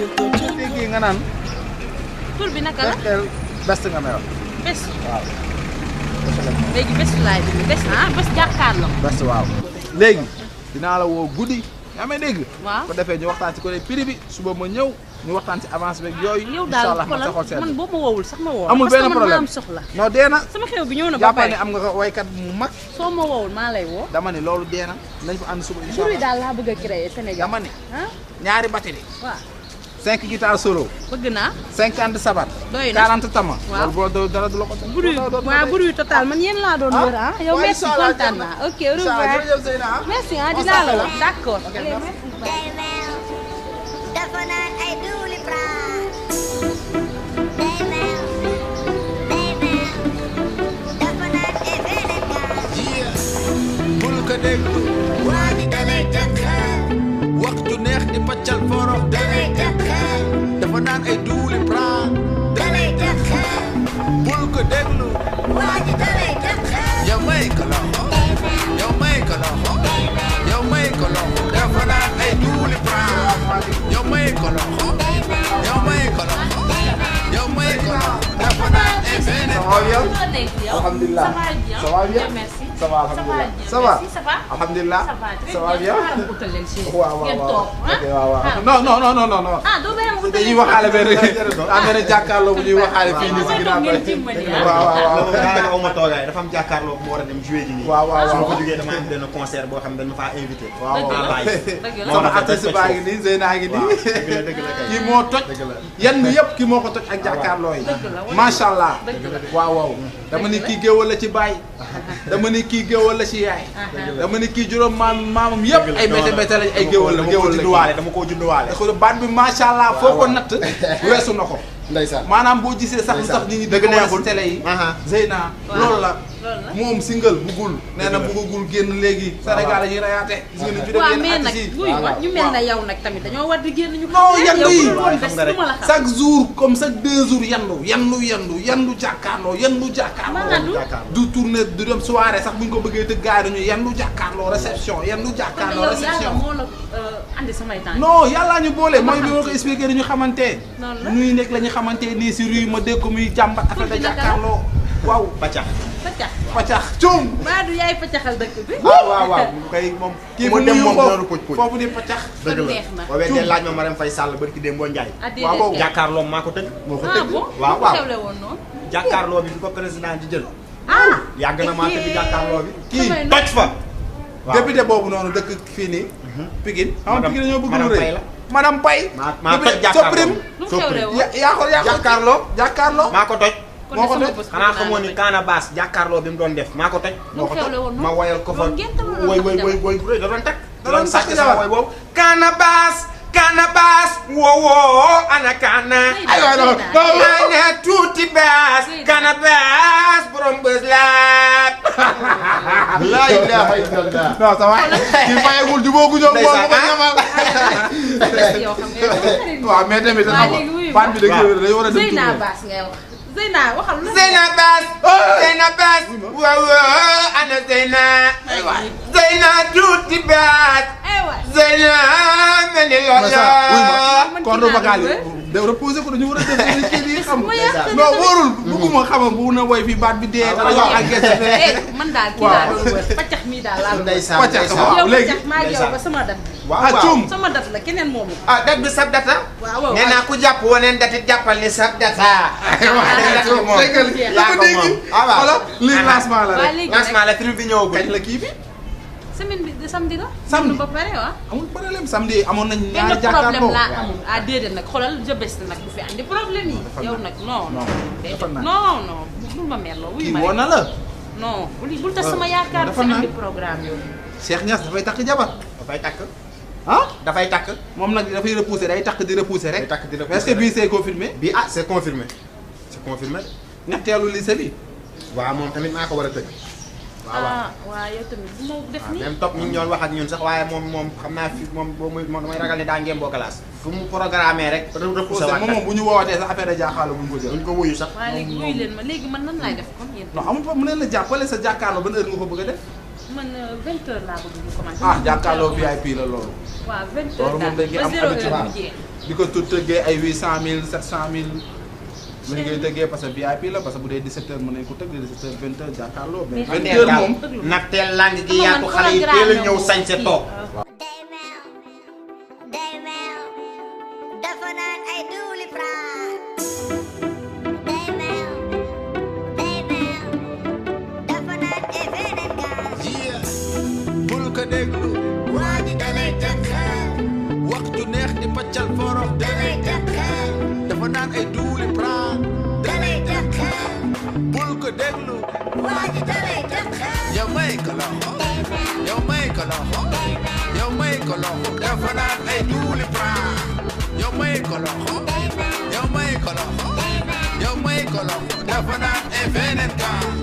léegi nga naan. tur bi naka la. best nga may wax. bés. waaw. léegi bés laay bi bés bés jàkkaarloo. best waaw. léegi dinaa la woo guddi. yaa may dégg. waaw ko defee ñu waxtaan ci côté prix bi suba ma ñëw ñu waxtaan ci avance beeg yooyu. yow daal xoolal man boo ma woowul sax ma woo. amul benn problème am soxla. non dee na. sama xew bi ñëw na ba jàppal pare ne am nga ko waykat mu mag. soo ma woowul maa lay woo. dama ne loolu dee na nañ fa ànd suba incha tur allah. bi daal laa bëgg a créer Sénégal. dama ne ah ñaari batterie. waaw 5 guitare solo. bëgg naa. 50 sabar. doy na 40 tama. waaw loolu boo dara du la ko def. bruit total man yéen laa doon wër ah. yow merci kontaan naa ok au revoir jërëjëf Zeyna. merci ah dinaa la wax d'accord. dafa naan ay duuli bul ko déglu waa ji dalay jàkkaar wax ju neex di paccal forox dalay jàkkaar dafa naan ay duuli pran dalay jàkkaar bul ko déglu waa ji dalay jàkkaar yow may ko loxo yow may ko loxo yow may ko loxo dafa naan ay duuli pran yow may ko loxo yow may ko loxo yow may ko loxo dafa naan ay beneen Alhamdulillah. Ça va bien? Merci. Ça va alhamdulillah. Ça va? Alhamdulillah. Ça va bien? waaw waaw waaw. ok waaw waaw. non non non non non. ah doo bàyyi ma utal dañuy waxaale benn benn jàkkaarloo bu ñuy waxaale fii nii si ginnaaw waaw waaw waaw. ma toogaay dafa am jàkkaarloo bu ma war a dem jouer ji nii. waaw waaw su ma waaw. ko jógee dama am benn concert boo xam ne dañ ma faa invité. waaw Dëgg la. waaw. Dëgg la. sama artiste baa ngi nii Zeyna ngi nii. dëgg la dëgg la kay. kii moo toj. dëgg la. yan yëpp kii moo ko toj ak jàkkaarloo yi. Dëgg la. macha allah. Dëgg la. waaw waaw. dama ni kii géwal la ci baay. dama ni kii géwal la ci yaay. dama ni kii juróom maamam yëpp ay mbete mbete lañ ay géwal la géwal la dama koo judduwaale. ko baat bi macha allah foo ko natt weesu na ko. ndeysaan. maanaam boo gisee sax lu tax nit ñi dëgg neexul télé yi. Zeyna loolu la. moom single buggul nee na buggul génn léegi. Sénégal yi rayaate. gis nga ni ñu waaw dem mais yenn nag artistes yi. wuy ma ñu mel na yow nag tamit dañoo war di génn ñu. non yandu yi chaque chaque jour comme chaque 2 jours yandu jàkkaarloo yandu jàkkaarloo. du tourner du dem soirée sax buñ ko bëggee tëgg gaay dañu yandu jàkkaarloo réception yandu jàkkaarloo réception. moo la andi samay temps. non yàllaa ñu boole mooy bi ma ko expliqué dañu xamante. noonu la nuy nekk la ñu xamante nii si rue ma dégg ko muy jàmbat affaire de jàkkaarloo. waaw Paccax. Paccax. Paccax cum. Mbaa du yaay paccaxal dëkk bi. waaw waaw kay moom. kii mu bu dem nuyu moom ko dooru puj puj. foofu di Paccax. dëgg la neex na. boo weesoo laaj ma Marème Faye Sall barki Demba Ndiaye. ah déedéet waaw boobu jàkkaarloo maa ko tëgg. moo ko ah tëgg. bon waaw bu waaw xewle woon noonu. jàkkaarloo bi bi ko président di jël. ah yàgg na maa tëgg jàkkaarloo bi. kii samay toj fa. waaw député boobu noonu dëkk fii nii. Pikine xam nga Pikine dañoo bëgg lu Madame rëy. Paye la. Madame Paye. maa toj jàkkaarloo Soprim. lu xewle woon. yaa ko jàkkaarloo. jàkkaarloo. maa ko toj. kon moo ko sama def. bés xanaa xamoon ni Kaana Baas jàkkaarloo bi mu doon def maa ko toj. lu xewle woon ma woyal ko fa loolu ngeen tamit loolu woy tax woy jabar. woy woy da doon tag. da doon sàcc takk sama jabar. woy boobu. Kaana Baas woowoo ana Kaana. aywa non ana tuuti Baas. Kaana Baas borom bës laat. la ilaha illallah. non ça va kii fayagul jubóogu ñoom moom ko ñamal. yow xam nga waaw mais tamit dana ko baat bi dañu war a dem Zeyna tournée. Baas ngay wax Zeyna waxal lu Zeyna Baas woowoo ana Zeyna. Zeyna tuuti Baas. Zeyna mel ni loolu. kon Bakal yi de reposer ko dañu war a def kii bi xam yàq non wóorul bugguma xamam bu na woy fii baat bi dee dara wax ak gerte man daal kii laa doon wër paccax mii daal laa doon wër. ndeysaan Paccax ndeysaan. waaw léegi yow maa ngi yow ba sama dat bi. ah cum sama dat la keneen moomu. ah dat bi sab data. waaw waaw nee naa ku jàpp waneen datit jàppal ni sab data. déggal yaa ko moom voilà lii lancement la waa rek léegi lancement la film bi ñëwagul. kañ la kii bi semaine bi de samedi la. Samedi. ba pare waaw. amul problème samedi amoon nañ benn ñaari problème jàkkaarloo laa amul ah déedéet nag xoolal jëbës nag bu fi andi problème yi. Dafa yow nag. nag non non. dafa nag. non non bul ma merloo wuy kii ma woo rek. na la non bul tas sama yaakaar dafa fi nag. andi programme yooyu. Cheikh Niass dafay takk jabar dafay takk. ah dafay takk. moom nag dafay repousser day takk di repousser rek Day takk di repousser est-ce que bii c'est confirmé bi ah c'est confirmé. c'est confirmé. ñetteelu lycée bi waaw moom tamit maa ko war a tëgg. waaw waaw. ah waaw yow tamit bu ma def nii. même topp ñu ngi doon wax ak ñun sax waaye moom xam naa fi moom damay ragal ne daa ngeen boo classe. fu mu programmé rek. repoussé waat moom bu ñu woowatee sax affaire de jaaxaalo bu ñu ko jël duñ ko wuyu sax. waaye léegi wuyu leen ma léegi man nan laay def comme yéen. non amul fa mu leen la jàppale sa jàkkaarloo ban heure nga ko bëgg a def man 20h laa bëgg ñu commencé. ah jàkkaarloo VIP la loolu. waaw 20h loolu moom dañ koy am habitude di ko tëggee ay 800000 700000. lañ koy tëggee parce que VIP la parce que bu dee 17h mën nañ ko tëgg 17h 20h jàkkaarloo. mais 20h moom. nag teel lang gi yaatu xale yi teel a ñëw sañse toog. dafa naan ay duuli bul ko déglu waa ji dalay jaxal wax ju neex di paccal forox dalay jaxal dafa naan ay duuli praan dalay jaxal bul ko déglu waa ji dalay jaxal yow may ko loxo yow may ko loxo yow may ko loxo dafa naan ay duuli praan yow may ko loxo yow may ko loxo yow may ko loxo dafa naan ay feneen kaa